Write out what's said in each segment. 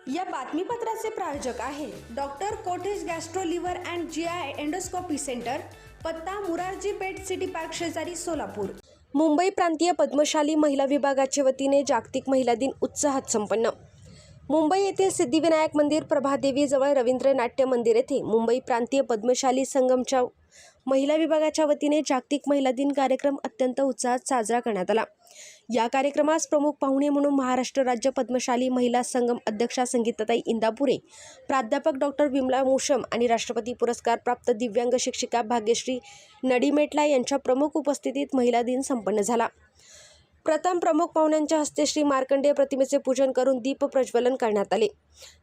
या बातमीपत्राचे प्रायोजक आहे doctor Kothe's gastro liver and GI endoscopy centre, पत्ता मुरारजी पेठ सिटी पार्क शेजारी सोलापूर। मुंबई प्रांतीय पद्मशाली महिला विभागाच्या वतीने जागतिक महिला दिन उत्साहात संपन्न। मुंबई येथील सिद्धिविनायक मंदिर प्रभादेवी जवळ रवींद्र नाट्य मंदिर येथे मुंबई प्रांतीय पद्मशाली संगमच्या महिला विभागाच्या वतीने जागतिक महिला दिन कार्यक्रम अत्यंत उत्साहात साजरा करण्यात आला। या कार्यक्रमास प्रमुख पाहुणे म्हणून महाराष्ट्र राज्य पद्मशाली महिला संगम अध्यक्षा संगीताताई इंदापुरे, प्राध्यापक डॉक्टर विमला मूषम आणि राष्ट्रपती पुरस्कार प्राप्त दिव्यांग शिक्षिका भाग्यश्री नडीमेटला यांच्या प्रमुख उपस्थितीत महिला दिन संपन्न झाला। प्रथम प्रमुख पाहुण्यांच्या हस्ते श्री मार्कंडेय प्रतिमेचे पूजन करून दीप प्रज्वलन करण्यात आले।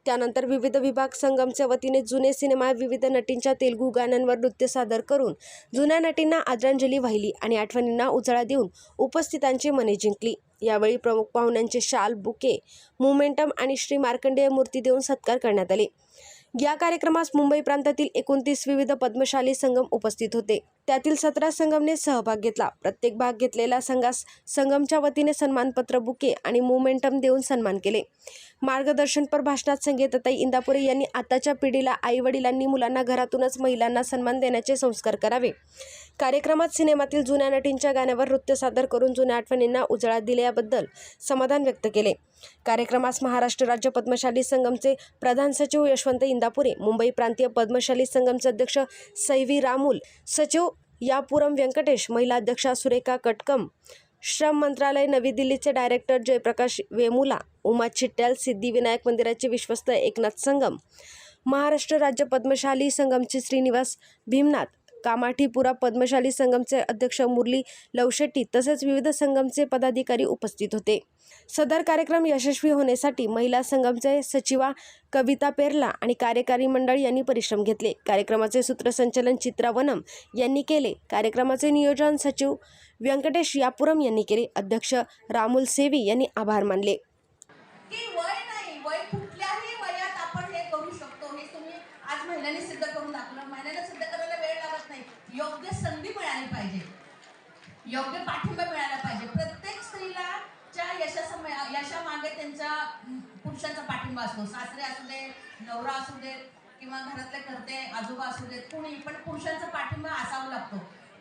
त्यानंतर विविध विभाग संगमच्या वतीने जुने सिनेमा विविध नटींच्या तेलुगू गाण्यांवर नृत्य सादर करून जुन्या नटींना आदरांजली वाहिली आणि आठवणींना उजाळा देऊन उपस्थितांची मने जिंकली। यावेळी प्रमुख पाहुण्यांचे शाल, बुके, मोमेंटम आणि श्री मार्कंडेय मूर्ती देऊन सत्कार करण्यात आले। या कार्यक्रमास मुंबई प्रांतातील 29 विविध पद्मशाली संगम उपस्थित होते। त्यातील 17 संगमने सहभाग घेतला। प्रत्येक भाग घेतलेल्या संघास संगमच्या वतीने सन्मानपत्र, बुके आणि मोमेंटम देऊन सन्मान केले। मार्गदर्शनपर भाषणात संगीताताई इंदापुरे यांनी आताच्या पिढीला आई-वडिलांनी मुलांना घरातूनच महिलांना सन्मान देण्याचे संस्कार करावे। कार्यक्रमात सिनेमातील जुन्या नटींच्या गाण्यावर नृत्य सादर करून जुन्या आठवणींना उजाळा दिल्याबद्दल समाधान व्यक्त केले। कार्यक्रमास महाराष्ट्र राज्य पद्मशाली संगमचे प्रधान सचिव यशवंत इंदापुरे, मुंबई प्रांतीय पद्मशाली संगमचे अध्यक्ष सैवी रामुल, सचिव यापुरम व्यंकटेश, महिला अध्यक्षा सुरेखा कटकम, श्रम मंत्रालय नवी दिल्लीचे डायरेक्टर जयप्रकाश वेमुला, उमा चिट्याल, सिद्धिविनायक मंदिराचे विश्वस्त एकनाथ संगम, महाराष्ट्र राज्य पद्मशाली संगमचे श्रीनिवास भीमनाथ, कामाठीपुरा पद्मशाली संगमचे अध्यक्ष मुरली लवशेट्टी तसेच विविध संगमचे पदाधिकारी उपस्थित होते। सदर कार्यक्रम यशस्वी होण्यासाठी महिला संगमचे सचिवा कविता पेरला आणि कार्यकारी मंडळ यांनी परिश्रम घेतले। कार्यक्रमाचे सूत्रसंचालन चित्रा वनम यांनी केले। कार्यक्रमाचे नियोजन सचिव व्यंकटेश यापुरम यांनी केले। अध्यक्ष रामुल सेवी यांनी आभार मानले। की वय नाही, वय कुठल्याही वयात आपण हे करू शकतो, हे तुम्ही आज महिलांनी सिद्ध करून दाखवलं। महिलांना सिद्ध करायला वेळ लागत नाही, योग्य संधी मिळाली पाहिजे, योग्य पाठिंबा मिळाला पाहिजे। प्रत्येक स्त्रीला यशामागे त्यांच्या पुरुषांचा पाठिंबा असतो। सासरे असू दे, नवरा असू दे किंवा घरातले करते आजोबा असू देत, कोणी पण पुरुषांचा पाठिंबा असावा लागतो।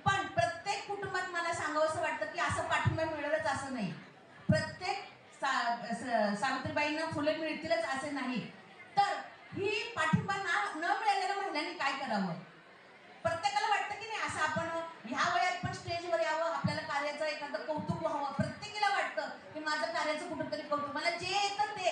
पण प्रत्येक कुटुंबात मला सांगावंसं वाटतं की असं पाठिंबा मिळेलच असं नाही। प्रत्येक सावित्रीबाईंना फुले मिळतीलच असे नाही। तर ही पाठिंबा न मिळालेल्या महिलांनी काय करावं? प्रत्येकाला वाटतं की नाही असं आपण ह्या वयात पण स्टेजवर यावं, आपल्याला कार्याचं एखादं कौतुक व्हावं। प्रत्येकाला वाटतं की माझं कार्याचं कुठंतरी कौतुक, मला जे येतं ते,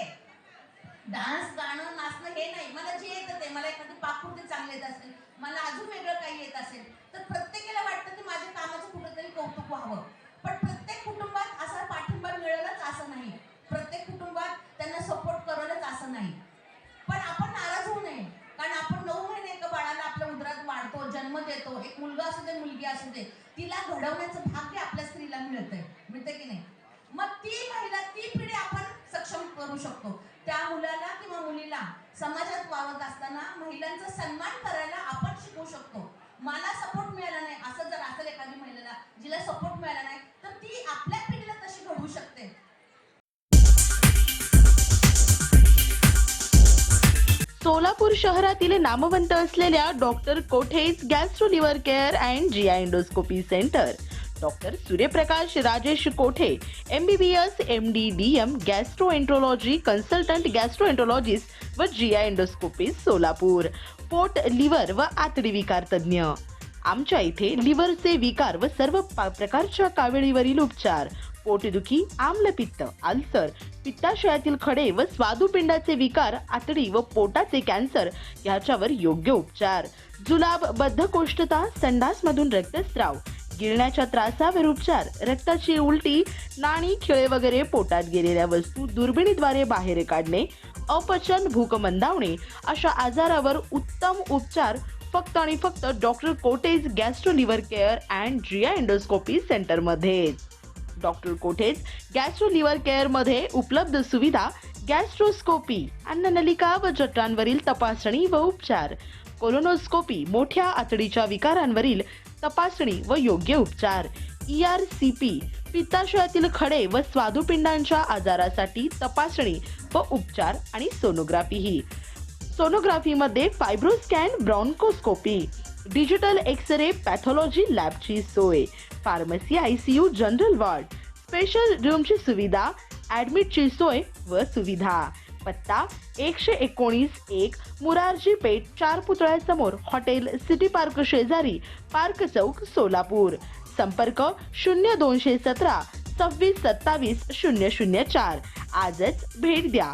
डान्स, गाणं, नाचणं हे नाही, मला जे येतं ते, मला एखादी पाककृती चांगली येत असेल, मला अजून वेगळं काही येत असेल तर प्रत्येकाला वाटतं की माझ्या कामाचं कुठंतरी कौतुक व्हावं। पण प्रत्येक कुटुंबात असा पाठिंबा मिळेलच असं नाही, प्रत्येक कुटुंबात त्यांना सपोर्ट करेलच असं नाही। पण आपण नाराज होऊ नये, कारण आपण 9 महिने एका बाळाला आपल्या उदरात वाढतो, जन्म देतो, एक मुलगा असू दे मुलगी असू दे, तिला घडवण्याचं भाग्य आपल्या स्त्रीला मिळते की नाही? मग ती महिला, ती पिढी आपण सक्षम करू शकतो। त्या मुलाला किंवा मुलीला समाजात वावरत असताना महिलांचा सन्मान करायला आपण शिकवू शकतो। मला सपोर्ट मिळाला नाही असं जर असेल एखादी महिलेला, जिला सपोर्ट मिळाला नाही, तर ती आपल्या पिढीला तशी घडवू शकते। सोलापूर शहरातील नामवंत असलेल्या doctor Kothe's gastro liver care and GI endoscopy centre, doctor Suryaprakash Rajesh Kothe, MBBS, MD, DM, gastroenterology consultant, gastroenterologist व जीआय एंडोस्कोपिस्ट सोलापूर, पोट, लिव्हर व आतडी विकार तज्ज्ञ। आमच्या इथे लिव्हरचे विकार व सर्व प्रकारच्या काविळीवरील उपचार, पोटदुखी, आम्लपित्त, अल्सर, पित्ताशयातील खडे व स्वादुपिंडाचे विकार, आतडी व पोटाचे कॅन्सर याच्यावर योग्य उपचार, जुलाब, बद्धकोष्ठता, संडासमधून रक्तस्राव, गिळण्याच्या त्रासावर उपचार, रक्ताची उलटी, नाणी, खिळे वगैरे पोटात गेलेल्या वस्तू दुर्बिणीद्वारे बाहेर काढणे, अपचन, भूक मंदावणे अशा आजारावर उत्तम उपचार फक्त आणि फक्त doctor Kothe's gastro liver care and GI endoscopy सेंटरमध्ये। Doctor Kothe's gastro liver care मध्ये उपलब्ध सुविधा गॅस्ट्रोस्कोपी, अन्ननलिका व जठरांवरील तपासणी व उपचार, कोलोनोस्कोपी, मोठ्या आतडीच्या विकारांवरील तपासणी व योग्य उपचार, ERCP, पित्ताशयातील खडे व स्वादुपिंडांच्या आजारासाठी तपासणी व उपचार आणि सोनोग्राफीही. सोनोग्राफीमध्ये fibroscan, bronchoscopy, digital x ray, pathology लॅबची सोय, pharmacy, ICU, general ward, special रूमची सुविधा, ॲडमिटची सोय व सुविधा. पत्ता 119-1 मुरारजी पेठ, 4 पुतळ्यासमोर, हॉटेल सिटी पार्क शेजारी, पार्क चौक, सोलापूर. संपर्क 0217 26 27 004. आजच भेट द्या.